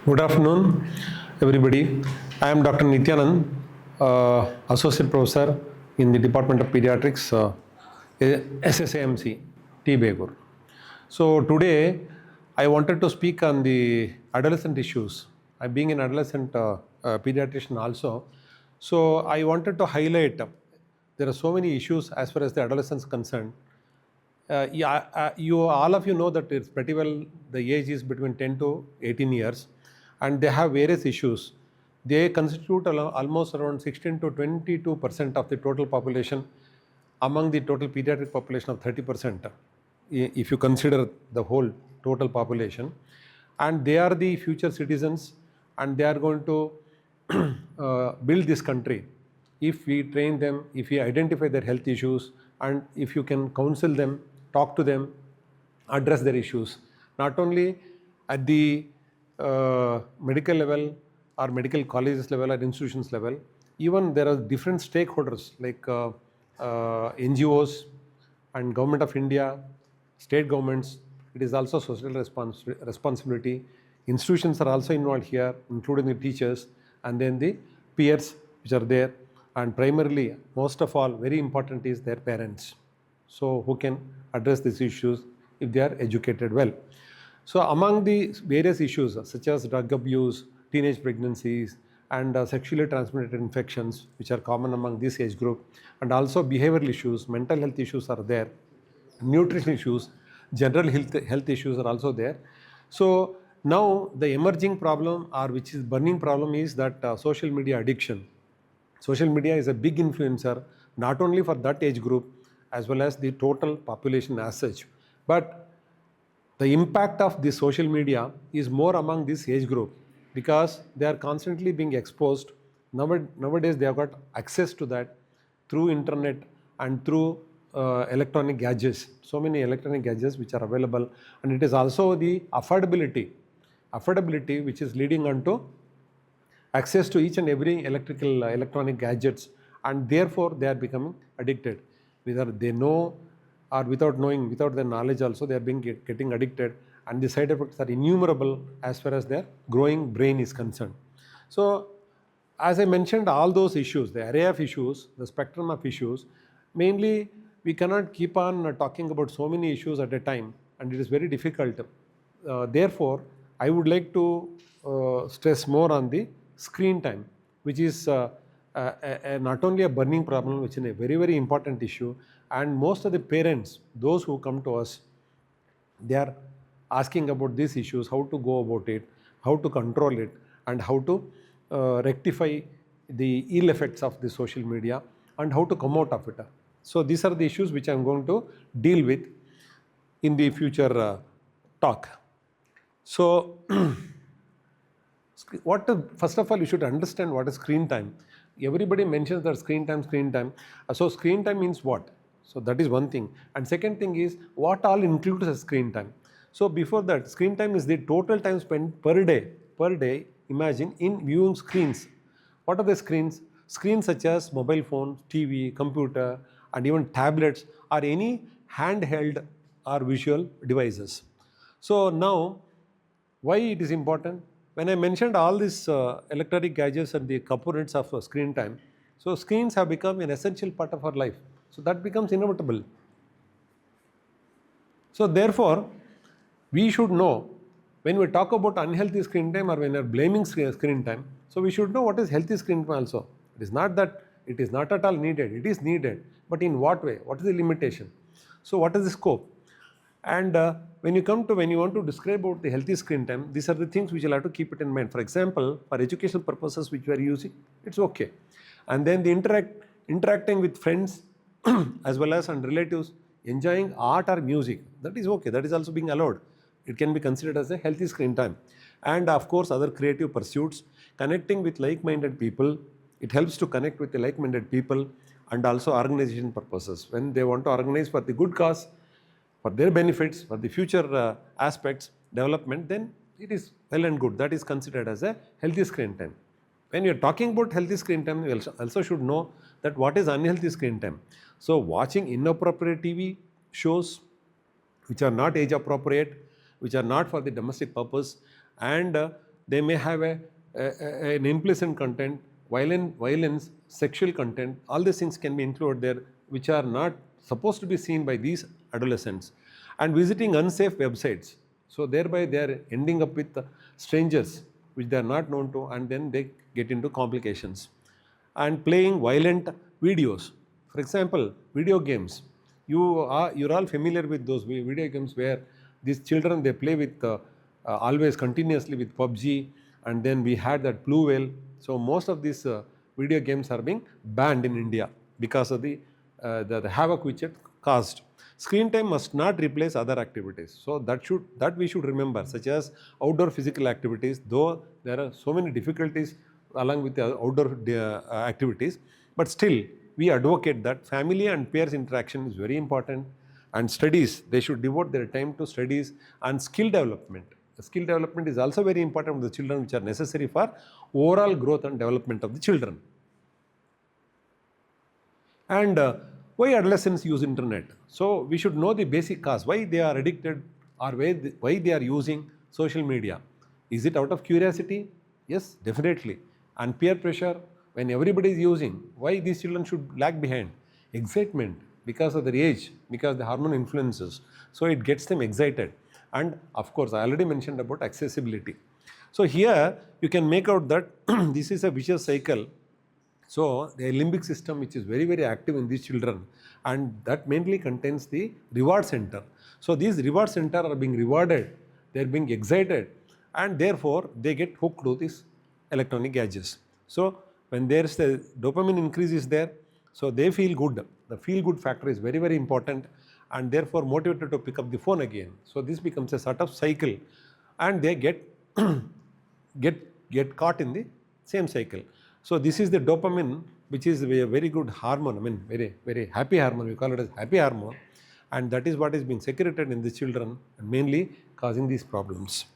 Good afternoon, everybody. I am Dr. Nityanand, Associate Professor in the Department of Pediatrics, SSAMC, T. Begur. So today, I wanted to speak on the adolescent issues. I being an adolescent pediatrician also, so I wanted to highlight there are so many issues as far as the adolescents concerned. You all of you know that it's pretty well the age is between 10 to 18 years, and they have various issues. They constitute almost around 16 to 22% of the total population among the total pediatric population of 30%, if you consider the whole total population. And they are the future citizens, and they are going to build this country if we train them, if we identify their health issues, and if you can counsel them, talk to them, address their issues, not only at the medical level or medical colleges level or institutions level. Even there are different stakeholders like NGOs and Government of India, state governments. It is also social responsibility. Institutions are also involved here, including the teachers, and then the peers which are there, and primarily, most of all, very important is their parents. So who can address these issues if they are educated well. So among the various issues such as drug abuse, teenage pregnancies, and sexually transmitted infections, which are common among this age group, and also behavioral issues, mental health issues are there, nutrition issues, general health issues are also there. So now the emerging problem, or which is burning problem, is that social media addiction. Social media is a big influencer, not only for that age group as well as the total population as such. But the impact of the social media is more among this age group because they are constantly being exposed. Nowadays they have got access to that through internet and through electronic gadgets. So many electronic gadgets which are available, and it is also the affordability which is leading on to access to each and every electronic gadgets, and therefore they are becoming addicted. Whether they know or without knowing, without their knowledge also, they are getting addicted, and the side effects are innumerable as far as their growing brain is concerned. So as I mentioned, all those issues, the array of issues, the spectrum of issues, mainly we cannot keep on talking about so many issues at a time, and it is very difficult. Therefore, I would like to stress more on the screen time, which is not only a burning problem, which is a very, very important issue. And most of the parents, those who come to us, they are asking about these issues, how to go about it, how to control it, and how to rectify the ill effects of the social media, and how to come out of it. So these are the issues which I am going to deal with in the future talk. So first of all, you should understand what is screen time. Everybody mentions that screen time. So screen time means what? So that is one thing. And second thing is, what all includes a screen time? So before that, screen time is the total time spent per day, imagine, in viewing screens. What are the screens? Screens such as mobile phones, TV, computer, and even tablets, or any handheld or visual devices. So now, why it is important? When I mentioned all these electronic gadgets and the components of screen time, so screens have become an essential part of our life. So that becomes inevitable. So therefore, we should know when we talk about unhealthy screen time or when we are blaming screen time, so we should know what is healthy screen time also. It is not that it is not at all needed. It is needed, but in what way? What is the limitation? So what is the scope? And when you want to describe about the healthy screen time, these are the things which you'll have to keep it in mind. For example, for educational purposes which we are using, it's okay. And then the interacting with friends as well as and relatives, enjoying art or music, that is okay. That is also being allowed. It can be considered as a healthy screen time. And of course, other creative pursuits, connecting with like-minded people. It helps to connect with the like-minded people, and also organization purposes. When they want to organize for the good cause, for their benefits, for the future aspects, development, then it is well and good. That is considered as a healthy screen time. When you are talking about healthy screen time, you also should know that what is unhealthy screen time. So watching inappropriate TV shows which are not age appropriate, which are not for the domestic purpose, and they may have an implicit content, violence, sexual content. All these things can be included there, which are not supposed to be seen by these adolescents. And visiting unsafe websites. So thereby they are ending up with strangers which they are not known to, and then they get into complications. And playing violent videos. For example, video games. You're all familiar with those video games where these children, they play with always continuously with PUBG, and then we had that Blue Whale. So most of these video games are being banned in India because of the havoc which it caused. Screen time must not replace other activities. So that we should remember, such as outdoor physical activities. Though there are so many difficulties along with the outdoor activities, but still we advocate that family and peers interaction is very important. And studies, they should devote their time to studies and skill development. The skill development is also very important for the children, which are necessary for overall growth and development of the children. And why adolescents use internet? So we should know the basic cause, why they are addicted, or why they are using social media. Is it out of curiosity? Yes, definitely. And peer pressure, when everybody is using, why these children should lag behind? Excitement, because of their age, because the hormone influences. So it gets them excited. And of course, I already mentioned about accessibility. So here you can make out that this is a vicious cycle. So the limbic system, which is very, very active in these children, and that mainly contains the reward center. So these reward center are being rewarded, they are being excited, and therefore they get hooked to these electronic gadgets. So when there is the dopamine increase is there, so they feel good. The feel good factor is very, very important, and therefore motivated to pick up the phone again. So this becomes a sort of cycle, and they get get caught in the same cycle. So this is the dopamine, which is a very good hormone. I mean, very, very happy hormone. We call it as happy hormone, and that is what is being secreted in the children and mainly causing these problems.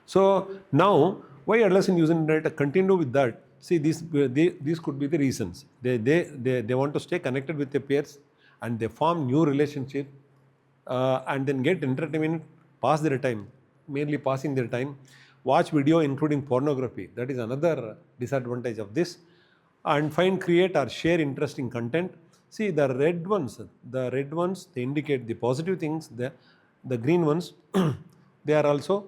So now, why adolescents use internet? Continue with that. See, these could be the reasons. They want to stay connected with their peers, and they form new relationship, and then get entertainment, pass their time, mainly passing their time. Watch video including pornography. That is another disadvantage of this. And find, create or share interesting content. See, the red ones, they indicate the positive things. The green ones, they are also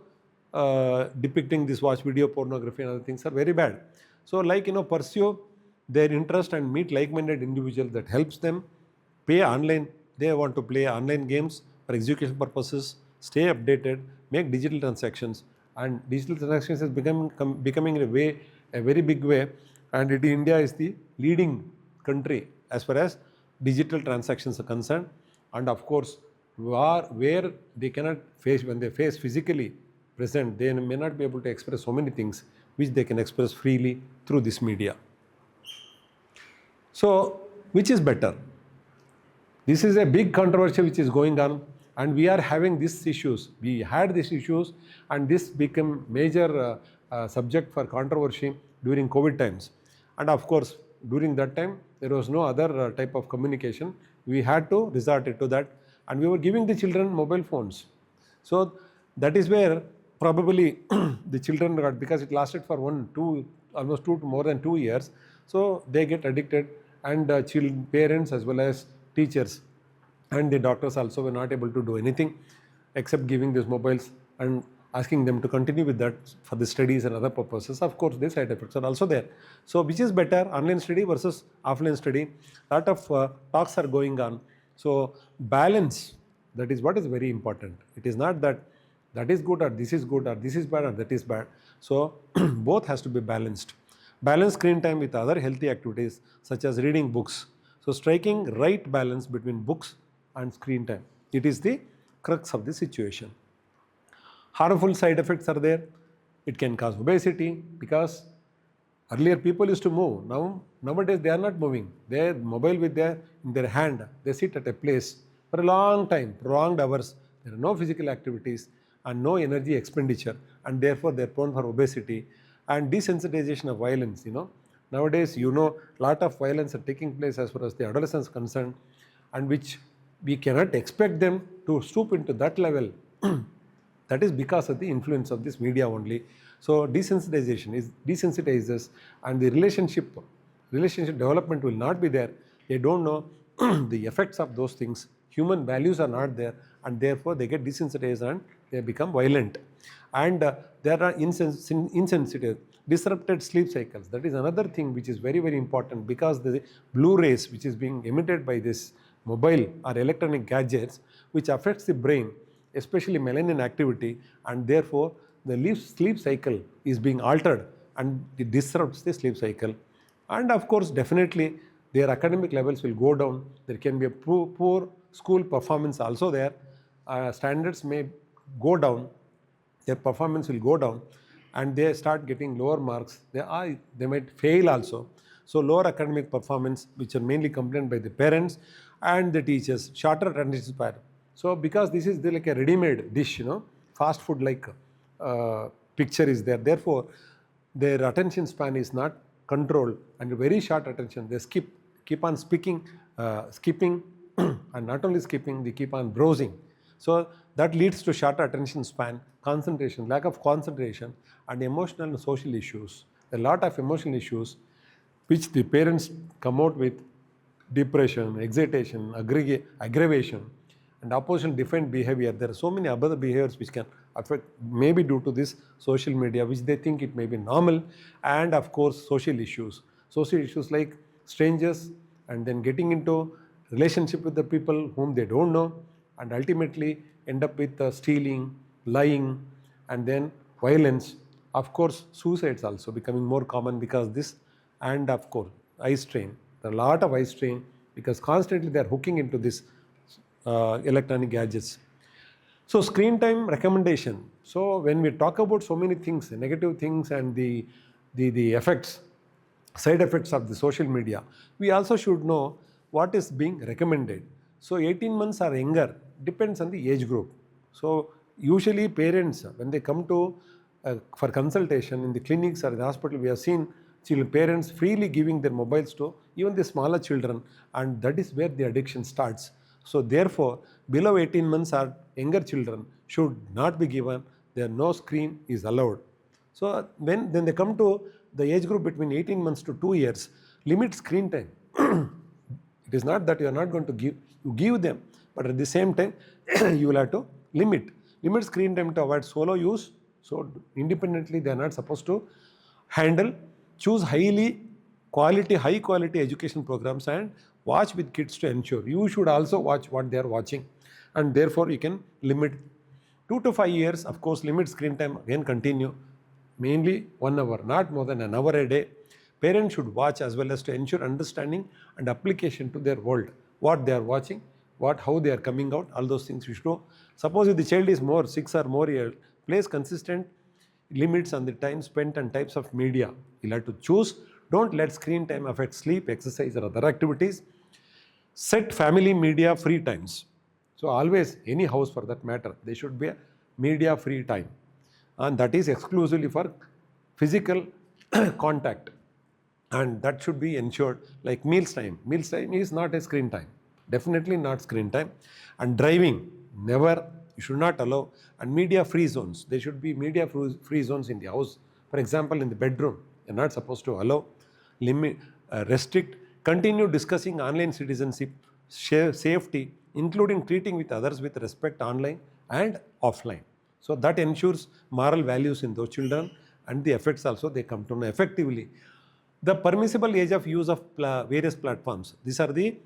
depicting this watch video, pornography and other things are very bad. So pursue their interest and meet like-minded individuals that helps them. Pay online. They want to play online games for education purposes. Stay updated. Make digital transactions. And digital transactions is becoming a very big way. And India is the leading country as far as digital transactions are concerned. And of course, where they cannot face, when they face physically present, they may not be able to express so many things which they can express freely through this media. So, which is better? This is a big controversy which is going on, and we are having these issues. We had these issues, and this became major subject for controversy during COVID times. And of course, during that time, there was no other type of communication. We had to resort to that, and we were giving the children mobile phones. So that is where probably the children got, because it lasted for almost more than 2 years. So they get addicted, and parents as well as teachers and the doctors also were not able to do anything except giving these mobiles and asking them to continue with that for the studies and other purposes. Of course, these side effects are also there. So which is better, online study versus offline study? Lot of talks are going on. So balance, that is what is very important. It is not that is good or this is good or this is bad or that is bad. So both has to be balanced. Balance screen time with other healthy activities such as reading books. So striking right balance between books and screen time. It is the crux of the situation. Harmful side effects are there. It can cause obesity, because earlier people used to move. Nowadays they are not moving. Their mobile in their hand. They sit at a place for a long time, prolonged hours. There are no physical activities and no energy expenditure, and therefore they are prone for obesity and desensitization of violence. Nowadays, lot of violence are taking place as far as the adolescents are concerned, and which we cannot expect them to stoop into that level That is because of the influence of this media only. So desensitizes, and the relationship development will not be there. They don't know the effects of those things. Human values are not there, and therefore they get desensitized and they become violent. And there are insensitive, disrupted sleep cycles. That is another thing which is very, very important, because the blue rays which is being emitted by this mobile or electronic gadgets, which affects the brain, especially melanin activity, and therefore the sleep cycle is being altered and it disrupts the sleep cycle. And of course, definitely their academic levels will go down. There can be a poor school performance also there. Standards may go down, their performance will go down, and they start getting lower marks. They might fail also. So lower academic performance, which are mainly complained by the parents and the teachers, shorter attention span. So because this is like a ready-made dish, fast food like picture is there. Therefore, their attention span is not controlled, and very short attention. They keep on skipping, and not only skipping, they keep on browsing. So that leads to shorter attention span, concentration, lack of concentration, and emotional and social issues. A lot of emotional issues which the parents come out with: depression, excitation, aggravation, and opposition defend behavior. There are so many other behaviors which can affect, maybe due to this social media, which they think it may be normal. And of course, social issues like strangers, and then getting into relationship with the people whom they don't know, and ultimately end up with stealing, lying, and then violence. Of course, suicides also becoming more common because this, and of course, eye strain. There are a lot of eye strain because constantly they are hooking into this electronic gadgets. So screen time recommendation. So when we talk about so many things, the negative things and the effects, side effects of the social media, we also should know what is being recommended. So 18 months or younger, depends on the age group. So usually parents, when they come to for consultation in the clinics or the hospital, we have seen parents freely giving their mobiles to even the smaller children, and that is where the addiction starts. So therefore, below 18 months or younger children should not be given. There no screen is allowed. So then they come to the age group between 18 months to 2 years, limit screen time. It is not that you are not going to give them, but at the same time, you will have to limit screen time to avoid solo use. So independently, they are not supposed to handle. Choose high quality education programs and watch with kids to ensure. You should also watch what they are watching, and therefore you can limit 2 to 5 years. Of course, limit screen time again continue, mainly 1 hour, not more than an hour a day. Parents should watch as well as to ensure understanding and application to their world, what they are watching, how they are coming out, all those things you should know. Suppose if the child is 6 or more years, place consistent limits on the time spent and types of media. You'll have to choose. Don't let screen time affect sleep, exercise, or other activities. Set family media free times. So always, any house for that matter, there should be a media free time, and that is exclusively for physical contact, and that should be ensured. Like meals time is not a screen time, definitely not screen time. And driving, never, you should not allow. And media free zones, there should be media free zones in the house. For example, in the bedroom, you're not supposed to allow. Limit, restrict, continue discussing online citizenship, safety, including treating with others with respect online and offline. So that ensures moral values in those children, and the effects also they come to know effectively. The permissible age of use of various platforms. These are the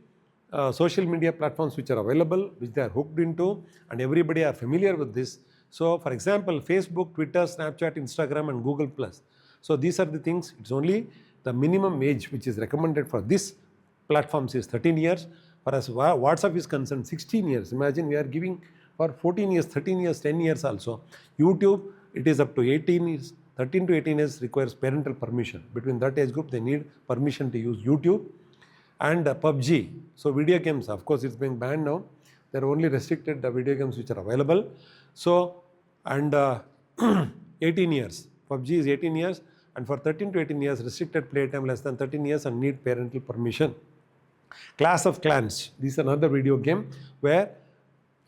social media platforms which are available, which they are hooked into, and everybody are familiar with this. So for example, Facebook, Twitter, Snapchat, Instagram, and Google+. So these are the things. It's only the minimum age which is recommended for this platforms is 13 years. For as WhatsApp is concerned, 16 years. Imagine we are giving for 14 years, 13 years, 10 years also. YouTube, it is up to 18 years. 13 to 18 years requires parental permission. Between that age group, they need permission to use YouTube. And PUBG. So video games, of course, it's being banned now. There are only restricted video games which are available. So, and 18 years. PUBG is 18 years. And for 13 to 18 years, restricted playtime less than 13 years and need parental permission. Clash of Clans. This is another video game where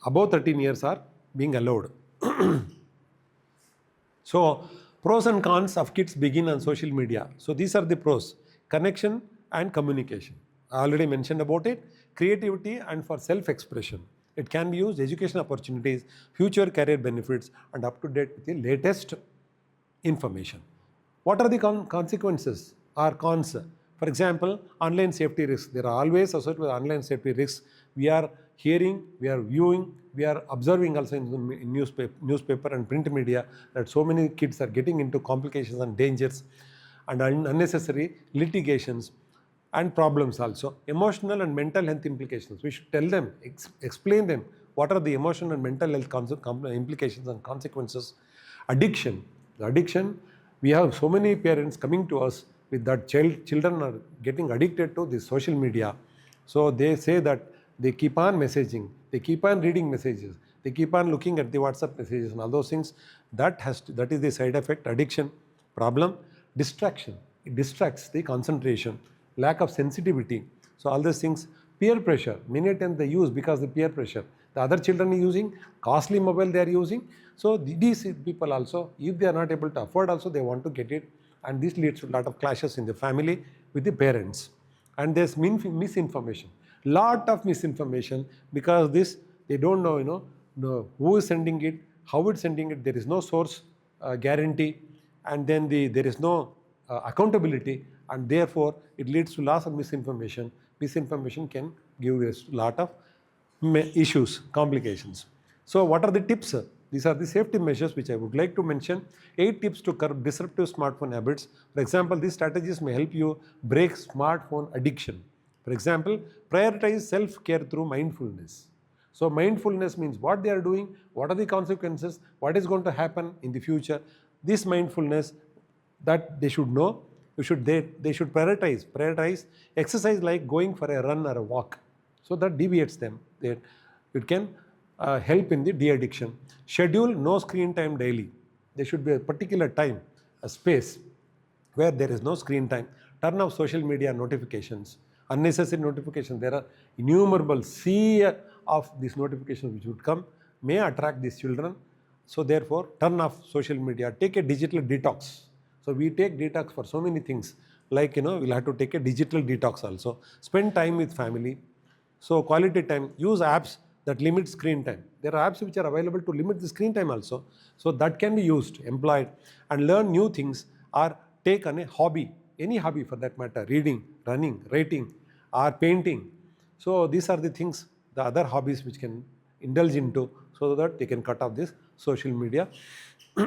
above 13 years are being allowed. So pros and cons of kids begin on social media. So these are the pros: connection and communication. I already mentioned about it. Creativity and for self-expression. It can be used education opportunities, future career benefits, and up to date with the latest information. What are the consequences or cons? For example, online safety risks. There are always associated with online safety risks. We are hearing, we are viewing, we are observing also in the newspaper and print media that so many kids are getting into complications and dangers and unnecessary litigations and problems also. Emotional and mental health implications. We should tell them, explain them what are the emotional and mental health implications and consequences. Addiction. The addiction, we have so many parents coming to us with that children are getting addicted to this social media. So they say that they keep on messaging, they keep on reading messages, they keep on looking at the WhatsApp messages and all those things. That is the side effect. Addiction. Problem, distraction. It distracts the concentration, lack of sensitivity. So all these things, peer pressure. Many times they use because the peer pressure. The other children are using costly mobile they are using. So these people also, if they are not able to afford also, they want to get it. And this leads to a lot of clashes in the family with the parents. And there's misinformation. Lot of misinformation because this, they don't know who is sending it, how it's sending it. There is no source guarantee, and then there is no accountability, and therefore it leads to lots of misinformation. Misinformation can give us a lot of issues, complications. So what are the tips? These are the safety measures which I would like to mention. 8 tips to curb disruptive smartphone habits. For example, these strategies may help you break smartphone addiction. For example, prioritize self-care through mindfulness. So mindfulness means what they are doing, what are the consequences, what is going to happen in the future. This mindfulness that they should know, they should prioritize exercise like going for a run or a walk. So that deviates them. It can help in the de-addiction. Schedule no screen time daily. There should be a particular time, a space where there is no screen time. Turn off social media notifications, unnecessary notifications. There are innumerable sea of these notifications which would come, may attract these children. So therefore, turn off social media. Take a digital detox. So we take detox for so many things. Like, we'll have to take a digital detox also. Spend time with family. So quality time. Use apps that limit screen time. There are apps which are available to limit the screen time also. So that can be used, employed, and learn new things or take on a hobby, any hobby for that matter, reading, running, writing, or painting. So these are the things, the other hobbies which can indulge into so that they can cut off this social media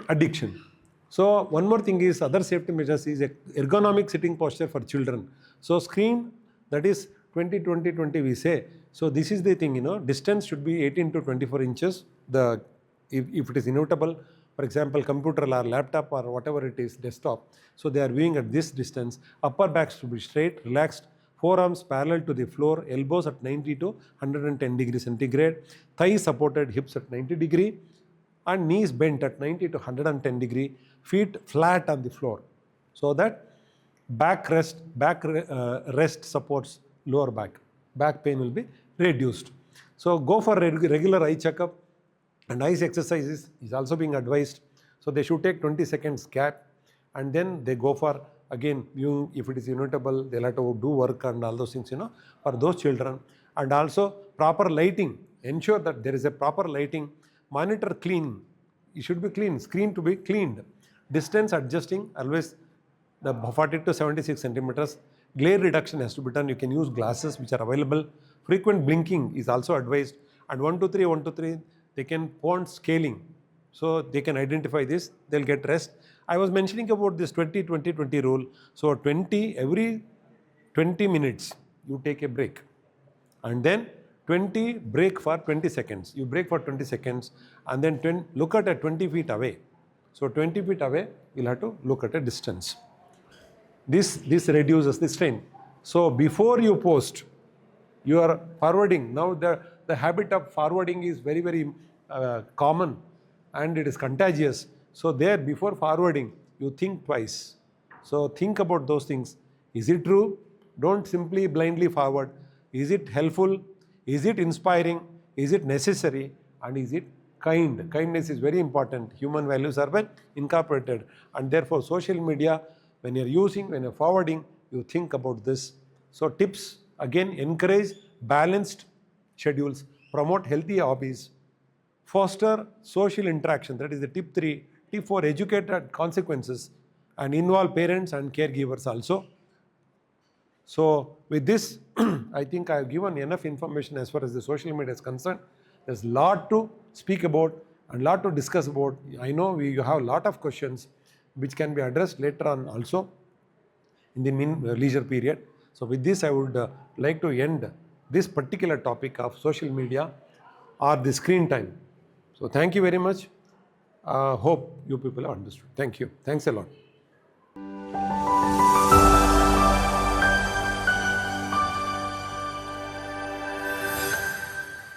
addiction. So one more thing is other safety measures is ergonomic sitting posture for children. So screen, that is 20-20-20 we say. So this is the thing, distance should be 18 to 24 inches. If it is inevitable, for example, computer or laptop or whatever it is, desktop. So they are viewing at this distance. Upper back should be straight, relaxed. Forearms parallel to the floor, elbows at 90 to 110 degrees centigrade. Thighs supported, hips at 90 degree. And knees bent at 90 to 110 degree, feet flat on the floor, so that back rest supports lower back pain will be reduced. So go for regular eye checkup, and eyes exercises is also being advised. So they should take 20 seconds gap, and then they go for again viewing. If it is inevitable, they'll have to do work and all those things, for those children. And also proper lighting, ensure that there is a proper lighting. Monitor clean. It should be clean. Screen to be cleaned. Distance adjusting always the 40 to 76 centimeters. Glare reduction has to be done. You can use glasses which are available. Frequent blinking is also advised. And 1 to 3, they can want scaling. So they can identify this. They'll get rest. I was mentioning about this 20-20-20 rule. So every 20 minutes you take a break. And then 20 break for 20 seconds. You break for 20 seconds and then look at 20 feet away. So 20 feet away, you'll have to look at a distance. This reduces the strain. So before you post, you are forwarding. Now the habit of forwarding is very, very common, and it is contagious. So there, before forwarding, you think twice. So think about those things. Is it true? Don't simply blindly forward. Is it helpful? Is it inspiring? Is it necessary? And is it Kindness is very important. Human values are well incorporated, and therefore social media, when you're forwarding, you think about this. So tips, again, encourage balanced schedules, promote healthy hobbies, foster social interaction. That is the tip 3. Tip 4, educate at consequences and involve parents and caregivers also. So with this, I think I have given enough information as far as the social media is concerned. There's a lot to speak about and a lot to discuss about. I know you have a lot of questions which can be addressed later on also in the leisure period. So with this, I would like to end this particular topic of social media or the screen time. So thank you very much. Hope you people have understood. Thank you. Thanks a lot.